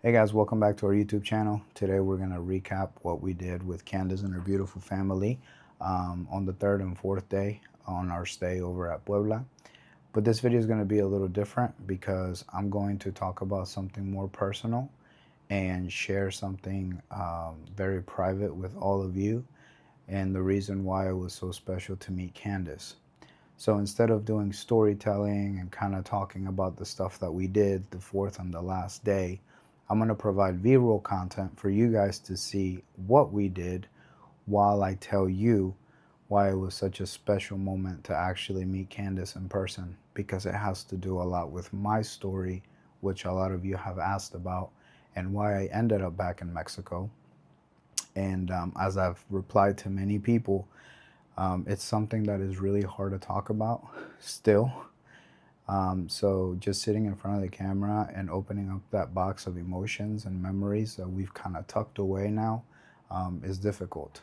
Hey guys, welcome back to our YouTube channel. Today we're going to recap what we did with Candace and her beautiful family on the third and fourth day on our stay over at Puebla. But this video is going to be a little different because I'm going to talk about something more personal and share something very private with all of you, and the reason why it was so special to meet Candace. So instead of doing storytelling and kind of talking about the stuff that we did the fourth and the last day, I'm going to provide visual content for you guys to see what we did while I tell you why it was such a special moment to actually meet Candace in person, because it has to do a lot with my story, which a lot of you have asked about, and why I ended up back in Mexico. And as I've replied to many people, it's something that is really hard to talk about still. So just sitting in front of the camera and opening up that box of emotions and memories that we've kind of tucked away now is difficult.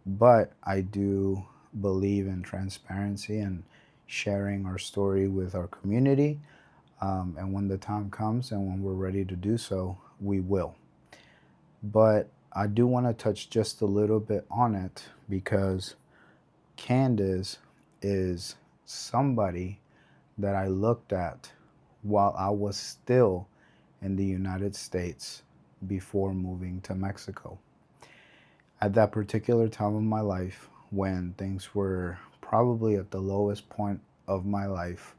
But I do believe in transparency and sharing our story with our community. And when the time comes and when we're ready to do so, we will. But I do want to touch just a little bit on it because Candace is somebody that I looked at while I was still in the United States before moving to Mexico. At that particular time of my life, when things were probably at the lowest point of my life,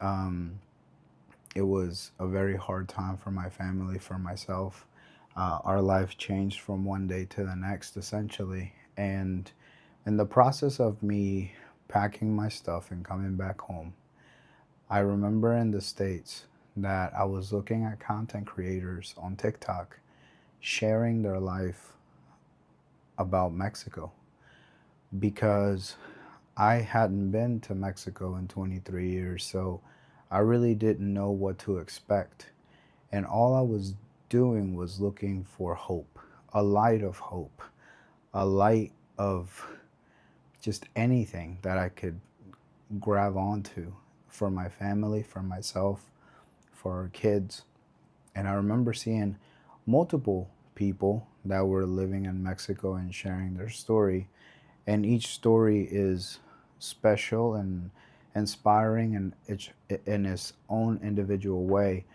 it was a very hard time for my family, for myself. Our life changed from one day to the next, essentially. And in the process of me packing my stuff and coming back home, I remember in the States that I was looking at content creators on TikTok sharing their life about Mexico, because I hadn't been to Mexico in 23 years, so I really didn't know what to expect. And all I was doing was looking for hope, a light of hope, a light of just anything that I could grab onto for my family, for myself, for our kids. And I remember seeing multiple people that were living in Mexico and sharing their story. And each story is special and inspiring in its own individual way.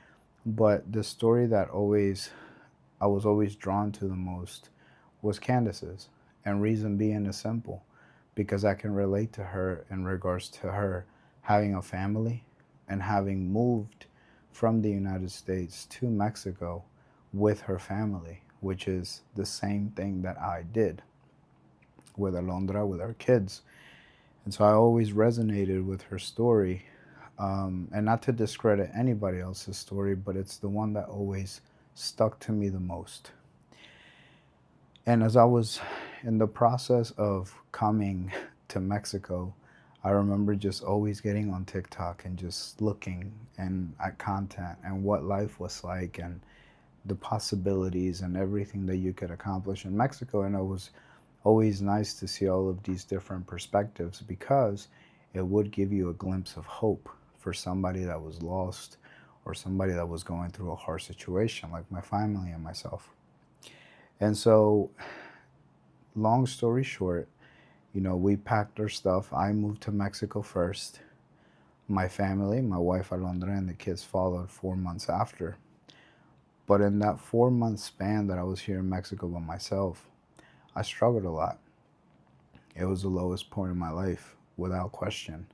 But the story that I was always drawn to the most was Candace's. And reason being is simple, because I can relate to her in regards to her having a family and having moved from the United States to Mexico with her family, which is the same thing that I did with Alondra, with our kids. And so I always resonated with her story. And not to discredit anybody else's story, but it's the one that always stuck to me the most. And as I was in the process of coming to Mexico, I remember just always getting on TikTok and just looking and at content and what life was like and the possibilities and everything that you could accomplish in Mexico. And it was always nice to see all of these different perspectives, because it would give you a glimpse of hope for somebody that was lost or somebody that was going through a hard situation like my family and myself. And so, long story short, we packed our stuff. I moved to Mexico first. My family, my wife Alondra, and the kids followed 4 months after. But in that 4 month span that I was here in Mexico by myself, I struggled a lot. It was the lowest point in my life, without question.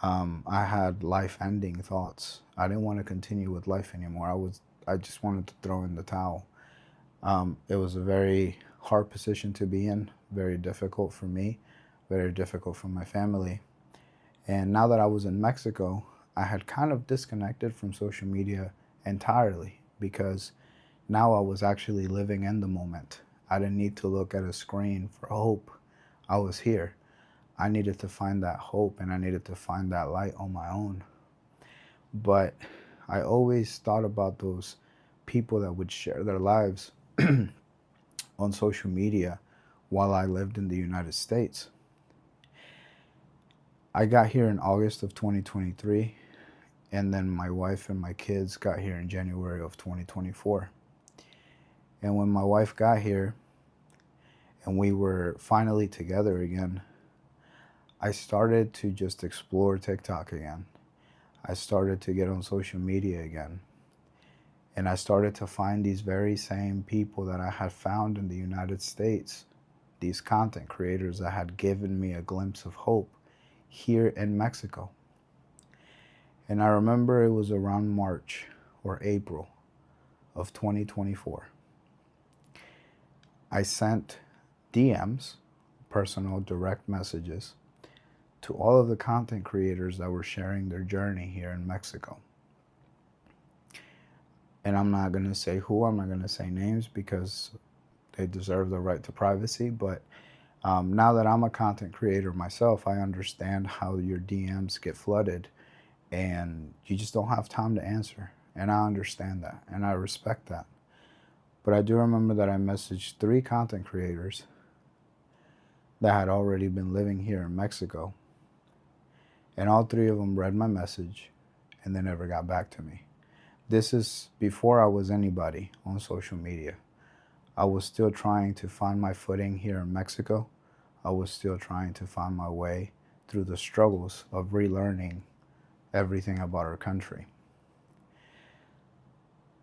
I had life-ending thoughts. I didn't want to continue with life anymore. I just wanted to throw in the towel. It was a very hard position to be in, very difficult for me, very difficult for my family. And now that I was in Mexico, I had kind of disconnected from social media entirely, because now I was actually living in the moment. I didn't need to look at a screen for hope. I was here. I needed to find that hope and I needed to find that light on my own. But I always thought about those people that would share their lives on social media while I lived in the United States. I got here in August of 2023, and then my wife and my kids got here in January of 2024. And when my wife got here and we were finally together again, I started to just explore TikTok again. I started to get on social media again. And I started to find these very same people that I had found in the United States, these content creators that had given me a glimpse of hope here in Mexico. And I remember it was around March or April of 2024. I sent DMs, personal direct messages, to all of the content creators that were sharing their journey here in Mexico. And I'm not going to say who, I'm not going to say names because they deserve the right to privacy. But now that I'm a content creator myself, I understand how your DMs get flooded and you just don't have time to answer. And I understand that and I respect that. But I do remember that I messaged 3 content creators that had already been living here in Mexico. And all 3 of them read my message and they never got back to me. This is before I was anybody on social media. I was still trying to find my footing here in Mexico. I was still trying to find my way through the struggles of relearning everything about our country.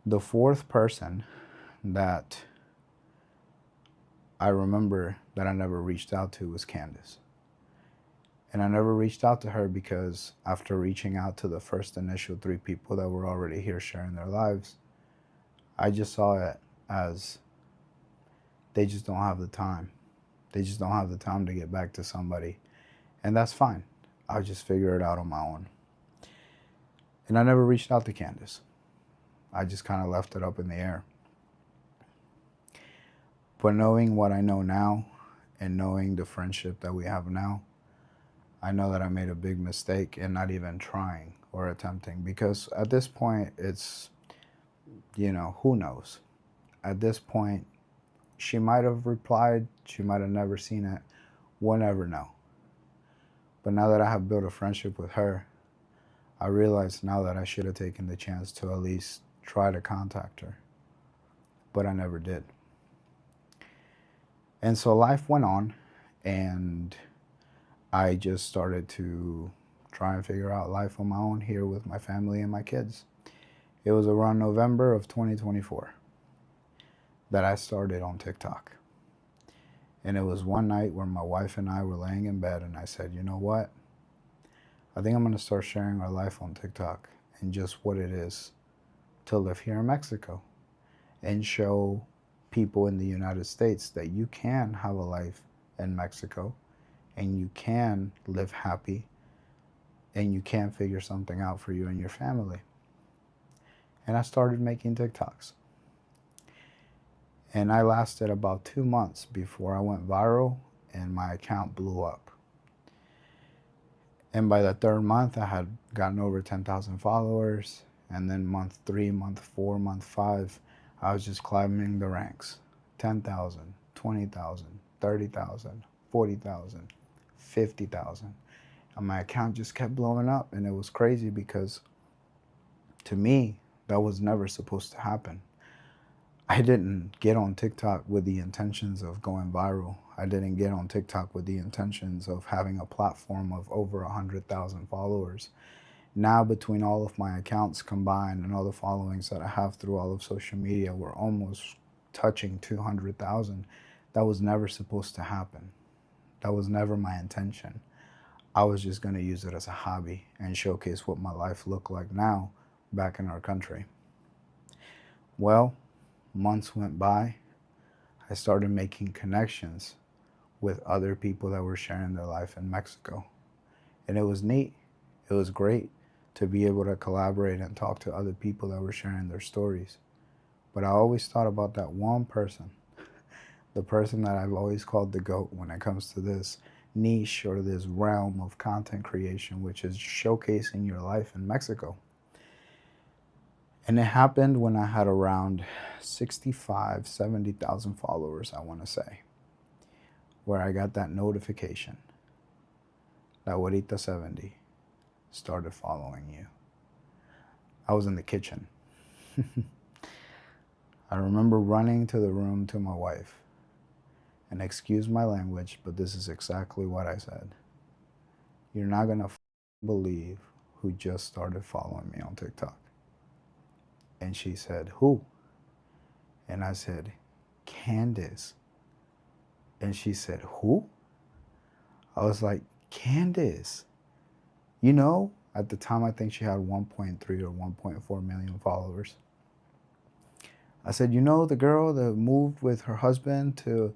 The 4th person that I remember that I never reached out to was Candace. And I never reached out to her because after reaching out to the first initial 3 people that were already here sharing their lives, I just saw it as they just don't have the time. They just don't have the time to get back to somebody. And that's fine. I'll just figure it out on my own. And I never reached out to Candace. I just kind of left it up in the air. But knowing what I know now and knowing the friendship that we have now, I know that I made a big mistake in not even trying or attempting, because at this point it's, who knows? At this point, she might have replied, she might have never seen it, we'll never know. But now that I have built a friendship with her, I realize now that I should have taken the chance to at least try to contact her. But I never did. And so life went on, and I just started to try and figure out life on my own here with my family and my kids. It was around November of 2024 that I started on TikTok. And it was one night where my wife and I were laying in bed and I said, you know what? I think I'm going to start sharing our life on TikTok and just what it is to live here in Mexico and show people in the United States that you can have a life in Mexico and you can live happy and you can figure something out for you and your family. And I started making TikToks. And I lasted about 2 months before I went viral and my account blew up. And by the 3rd month, I had gotten over 10,000 followers. And then month 3, month 4, month 5, I was just climbing the ranks. 10,000, 20,000, 30,000, 40,000, 50,000. And my account just kept blowing up. And it was crazy because to me, that was never supposed to happen. I didn't get on TikTok with the intentions of going viral. I didn't get on TikTok with the intentions of having a platform of over 100,000 followers. Now, between all of my accounts combined and all the followings that I have through all of social media, we're almost touching 200,000. That was never supposed to happen. That was never my intention. I was just going to use it as a hobby and showcase what my life looked like now back in our country. Well, months went by. I started making connections with other people that were sharing their life in Mexico. And it was neat. It was great to be able to collaborate and talk to other people that were sharing their stories. But I always thought about that one person, the person that I've always called the GOAT when it comes to this niche or this realm of content creation, which is showcasing your life in Mexico. And it happened when I had around 65, 70,000 followers, I want to say, where I got that notification that Juanita 70 started following you. I was in the kitchen. I remember running to the room to my wife, and excuse my language, but this is exactly what I said. You're not gonna believe who just started following me on TikTok. And she said, who? And I said, Candace. And she said, who? I was like, Candace. You know, at the time, I think she had 1.3 or 1.4 million followers. I said, you know, the girl that moved with her husband to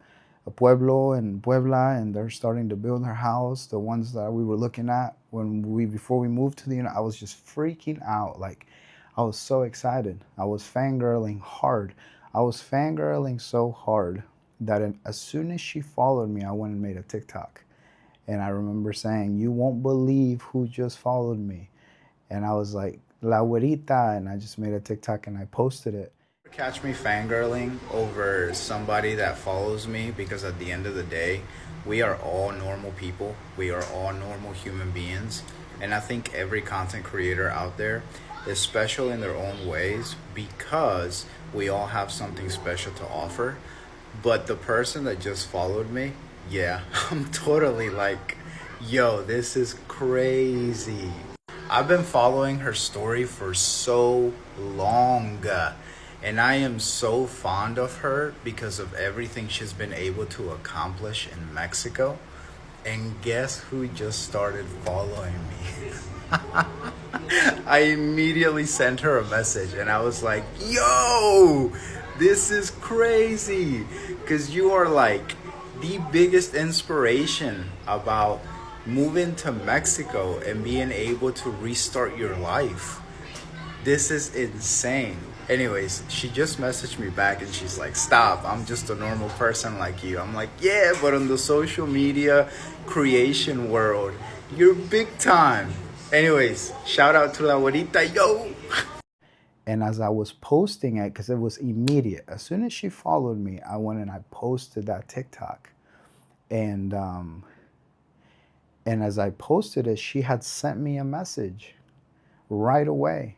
a pueblo in Puebla, and they're starting to build her house, the ones that we were looking at before we moved to the United. I was just freaking out. Like, I was so excited. I was fangirling hard. I was fangirling so hard that as soon as she followed me, I went and made a TikTok. And I remember saying, you won't believe who just followed me. And I was like, La Güerita. And I just made a TikTok and I posted it. Catch me fangirling over somebody that follows me, because at the end of the day, we are all normal people. We are all normal human beings. And I think every content creator out there is special in their own ways, because we all have something special to offer. But the person that just followed me, yeah, I'm totally like, yo, this is crazy. I've been following her story for so long, and I am so fond of her because of everything she's been able to accomplish in Mexico. And guess who just started following me? I immediately sent her a message and I was like, yo, this is crazy. Because you are like the biggest inspiration about moving to Mexico and being able to restart your life. This is insane. Anyways, she just messaged me back and she's like, stop, I'm just a normal person like you. I'm like, yeah, but in the social media creation world, you're big time. Anyways, shout out to La Abuelita, yo. And as I was posting it, because it was immediate, as soon as she followed me, I went and I posted that TikTok. And as I posted it, she had sent me a message right away.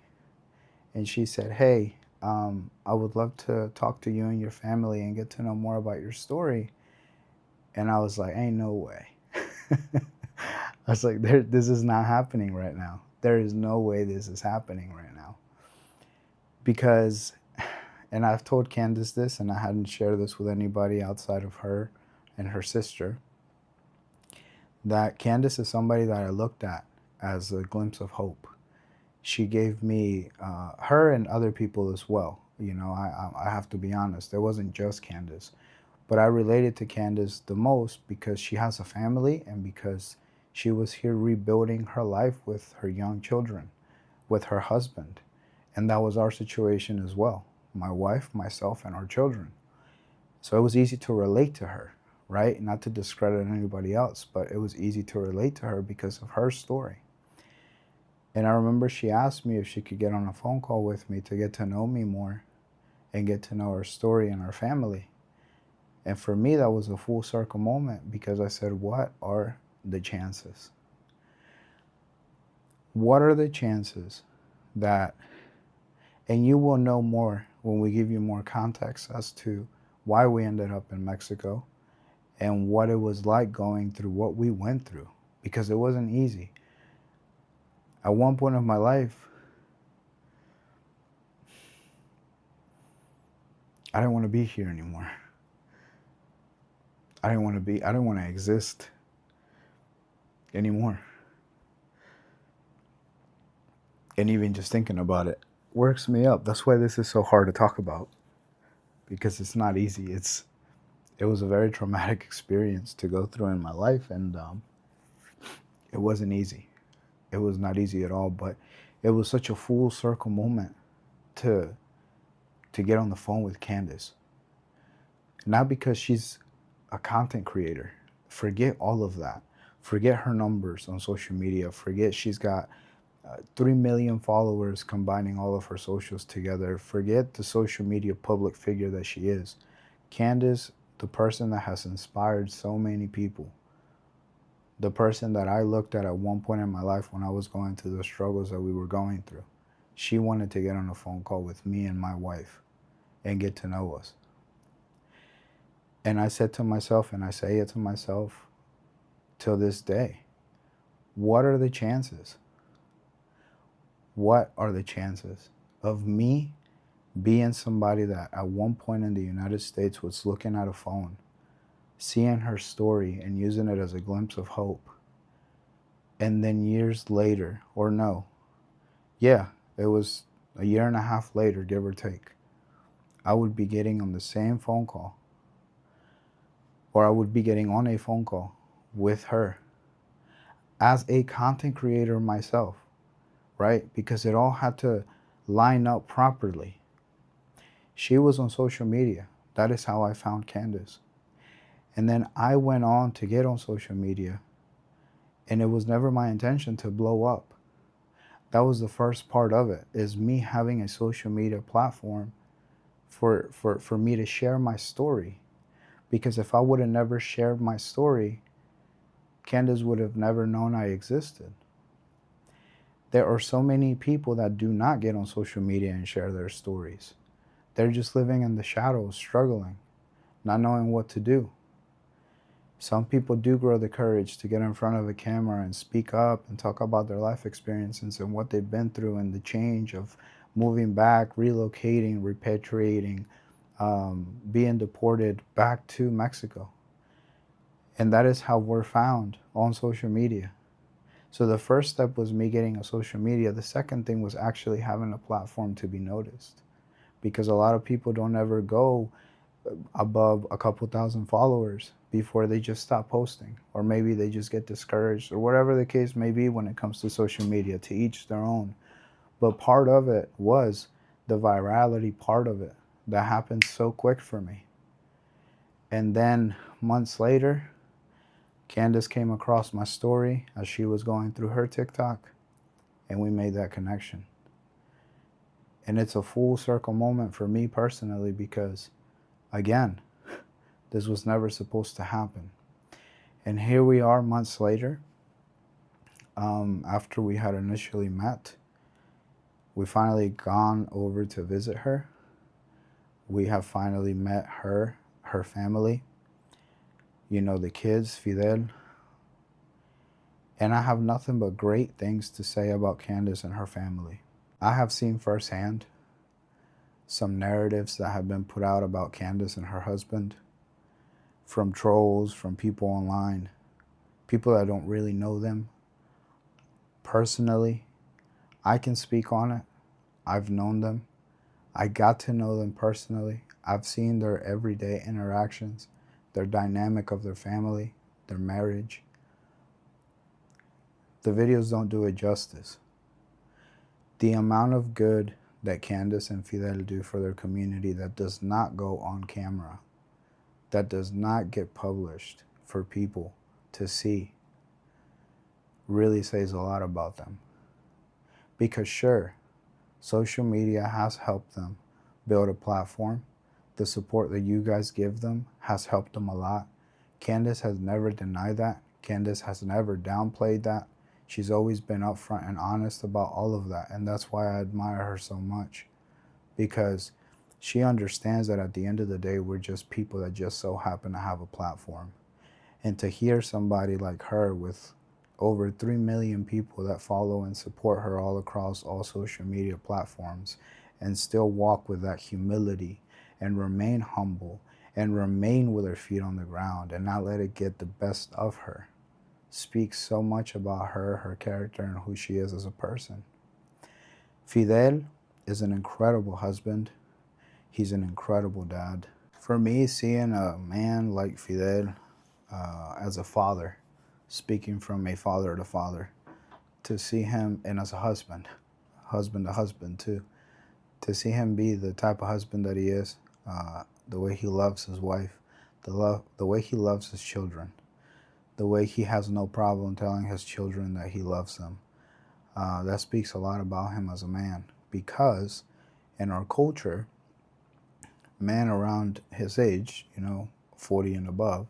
And she said, hey, I would love to talk to you and your family and get to know more about your story. And I was like, ain't no way. I was like, this is not happening right now. There is no way this is happening right now. Because, and I've told Candace this, and I hadn't shared this with anybody outside of her and her sister, that Candace is somebody that I looked at as a glimpse of hope. She gave me, her and other people as well. You know, I have to be honest, there wasn't just Candace. But I related to Candace the most because she has a family and because she was here rebuilding her life with her young children, with her husband. And that was our situation as well. My wife, myself, and our children. So it was easy to relate to her, right? Not to discredit anybody else, but it was easy to relate to her because of her story. And I remember she asked me if she could get on a phone call with me to get to know me more and get to know her story and her family. And for me, that was a full circle moment because I said, what are the chances? What are the chances that, and you will know more when we give you more context as to why we ended up in Mexico and what it was like going through what we went through, because it wasn't easy. At one point of my life, I didn't want to be here anymore. I didn't want to exist anymore. And even just thinking about it works me up. That's why this is so hard to talk about, because it's not easy. It was a very traumatic experience to go through in my life, and it wasn't easy. It was not easy at all, but it was such a full circle moment to get on the phone with Candace. Not because she's a content creator. Forget all of that. Forget her numbers on social media. Forget she's got 3 million followers combining all of her socials together. Forget the social media public figure that she is. Candace, the person that has inspired so many people, the person that I looked at one point in my life when I was going through the struggles that we were going through, she wanted to get on a phone call with me and my wife. and get to know us. And I said to myself, and I say it to myself till this day, what are the chances? What are the chances of me being somebody that at one point in the United States was looking at a phone, seeing her story and using it as a glimpse of hope, and then years later, or no, yeah, it was a year and a half later, give or take, I would be getting on the same phone call, or I would be getting on a phone call with her as a content creator myself, right? Because it all had to line up properly. She was on social media. That is how I found Candace. And then I went on to get on social media, and it was never my intention to blow up. That was the first part of it, is me having a social media platform for me to share my story. Because if I would have never shared my story, Candace would have never known I existed. There are so many people that do not get on social media and share their stories. They're just living in the shadows, struggling, not knowing what to do. Some people do grow the courage to get in front of a camera and speak up and talk about their life experiences and what they've been through and the change of moving back, relocating, repatriating, being deported back to Mexico. And that is how we're found on social media. So the first step was me getting on social media. The second thing was actually having a platform to be noticed, because a lot of people don't ever go above a couple thousand followers before they just stop posting, or maybe they just get discouraged, or whatever the case may be when it comes to social media. To each their own. But part of it was the virality part of it that happened so quick for me. And then months later, Candace came across my story as she was going through her TikTok, and we made that connection. And it's a full circle moment for me personally, because again, this was never supposed to happen. And here we are months later, after we had initially met. We finally gone over to visit her. We have finally met her family, the kids, Fidel. And I have nothing but great things to say about Candace and her family. I have seen firsthand some narratives that have been put out about Candace and her husband, from trolls, from people online, people that don't really know them personally. I can speak on it. I've known them. I got to know them personally. I've seen their everyday interactions, their dynamic of their family, their marriage. The videos don't do it justice. The amount of good that Candace and Fidel do for their community that does not go on camera, that does not get published for people to see, really says a lot about them. Because sure, social media has helped them build a platform. The support that you guys give them has helped them a lot. Candace has never denied that. Candace has never downplayed that. She's always been upfront and honest about all of that. And that's why I admire her so much, because she understands that at the end of the day, we're just people that just so happen to have a platform. And to hear somebody like her with over 3 million people that follow and support her all across all social media platforms, and still walk with that humility and remain humble and remain with her feet on the ground and not let it get the best of her, speaks so much about her, her character, and who she is as a person. Fidel is an incredible husband. He's an incredible dad. For me, seeing a man like Fidel as a father, speaking from a father to father, to see him, and as a husband to husband too, to see him be the type of husband that he is, the way he loves his wife, the way he loves his children, the way he has no problem telling his children that he loves them. That speaks a lot about him as a man, because in our culture, men around his age, 40 and above,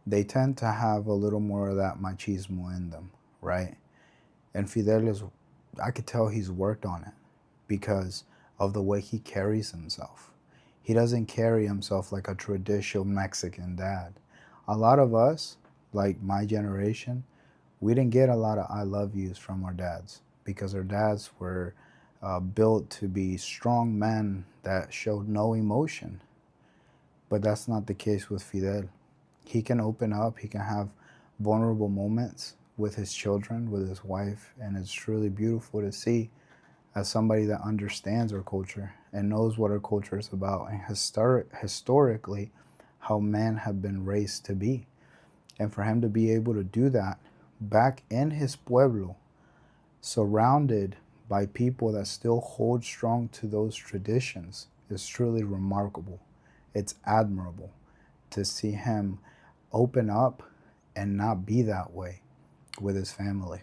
they tend to have a little more of that machismo in them, right? And Fidel I could tell he's worked on it because of the way he carries himself. He doesn't carry himself like a traditional Mexican dad. A lot of us, like my generation, we didn't get a lot of I love yous from our dads because our dads were built to be strong men that showed no emotion. But that's not the case with Fidel. He can open up, he can have vulnerable moments with his children, with his wife, and it's truly beautiful to see as somebody that understands our culture and knows what our culture is about and historically how men have been raised to be. And for him to be able to do that back in his pueblo, surrounded by people that still hold strong to those traditions, is truly remarkable. It's admirable to see him open up and not be that way with his family.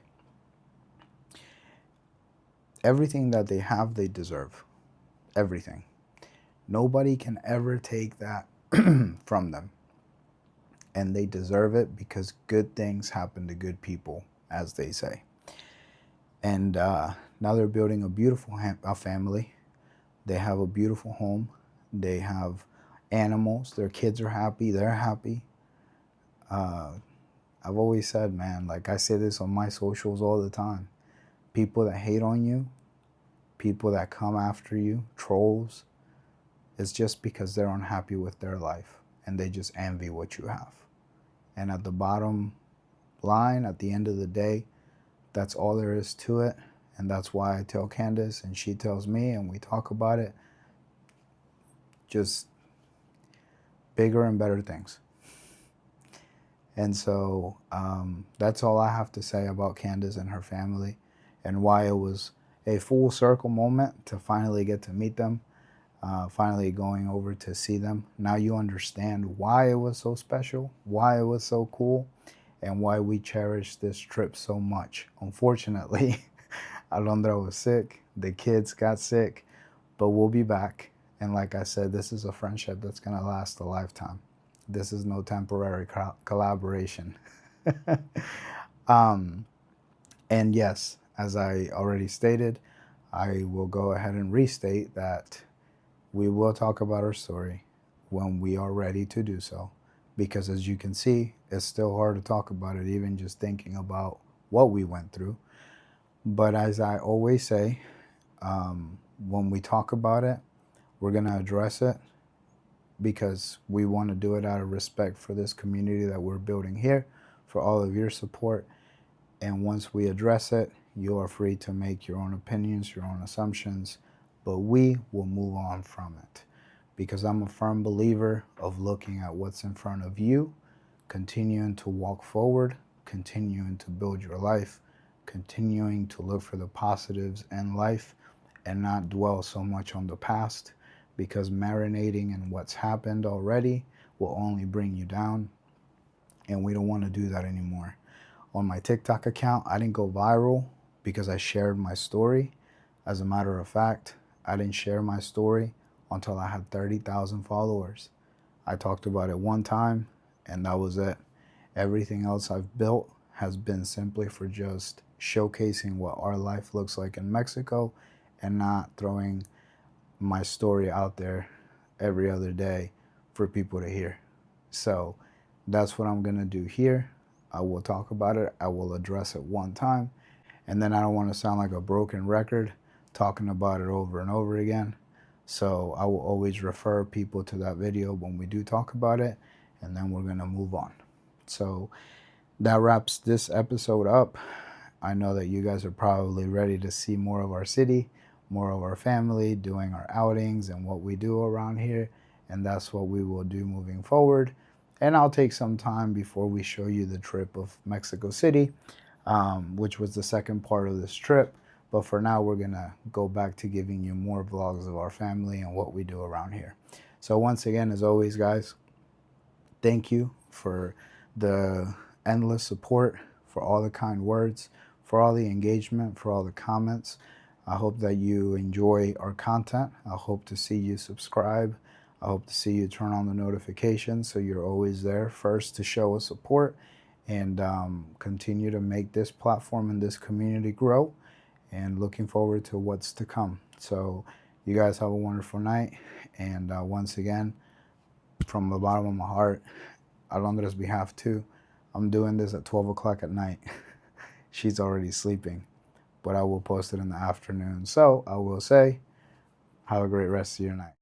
Everything that they have, they deserve. Everything. Nobody can ever take that from them. And they deserve it because good things happen to good people, as they say. And now they're building a beautiful family. They have a beautiful home. They have animals. Their kids are happy. They're happy. I've always said, man, like I say this on my socials all the time. People that hate on you, people that come after you, trolls, it's just because they're unhappy with their life and they just envy what you have. And at the bottom line, at the end of the day, that's all there is to it. And that's why I tell Candace and she tells me and we talk about it. Just bigger and better things. And so that's all I have to say about Candace and her family and why it was a full circle moment to finally get to meet them, finally going over to see them. Now you understand why it was so special, why it was so cool, and why we cherish this trip so much. Unfortunately, Alondra was sick, the kids got sick, but we'll be back. And like I said, this is a friendship that's going to last a lifetime. This is no temporary collaboration. And yes, as I already stated, I will go ahead and restate that we will talk about our story when we are ready to do so. Because as you can see, it's still hard to talk about it, even just thinking about what we went through. But as I always say, when we talk about it, we're going to address it because we want to do it out of respect for this community that we're building here, for all of your support. And once we address it, you are free to make your own opinions, your own assumptions, but we will move on from it. Because I'm a firm believer of looking at what's in front of you, continuing to walk forward, continuing to build your life, continuing to look for the positives in life and not dwell so much on the past, because marinating in what's happened already will only bring you down, and we don't want to do that anymore. On my TikTok account, I didn't go viral because I shared my story. As a matter of fact, I didn't share my story until I had 30,000 followers. I talked about it one time and that was it. Everything else I've built has been simply for just showcasing what our life looks like in Mexico and not throwing my story out there every other day for people to hear. So that's what I'm gonna do here. I will talk about it. I will address it one time. And then I don't want to sound like a broken record talking about it over and over again. So I will always refer people to that video when we do talk about it. And then we're going to move on. So that wraps this episode up. I know that you guys are probably ready to see more of our city, more of our family, doing our outings and what we do around here. And that's what we will do moving forward. And I'll take some time before we show you the trip of Mexico City, which was the second part of this trip. But for now, we're going to go back to giving you more vlogs of our family and what we do around here. So once again, as always, guys, thank you for the endless support, for all the kind words, for all the engagement, for all the comments. I hope that you enjoy our content. I hope to see you subscribe. I hope to see you turn on the notifications so you're always there first to show us support and continue to make this platform and this community grow, and looking forward to what's to come. So You guys have a wonderful night. And once again, from the bottom of my heart, Alondra's behalf too, I'm doing this at 12 o'clock at night. She's already sleeping, but I will post it in the afternoon. So I will say, have a great rest of your night.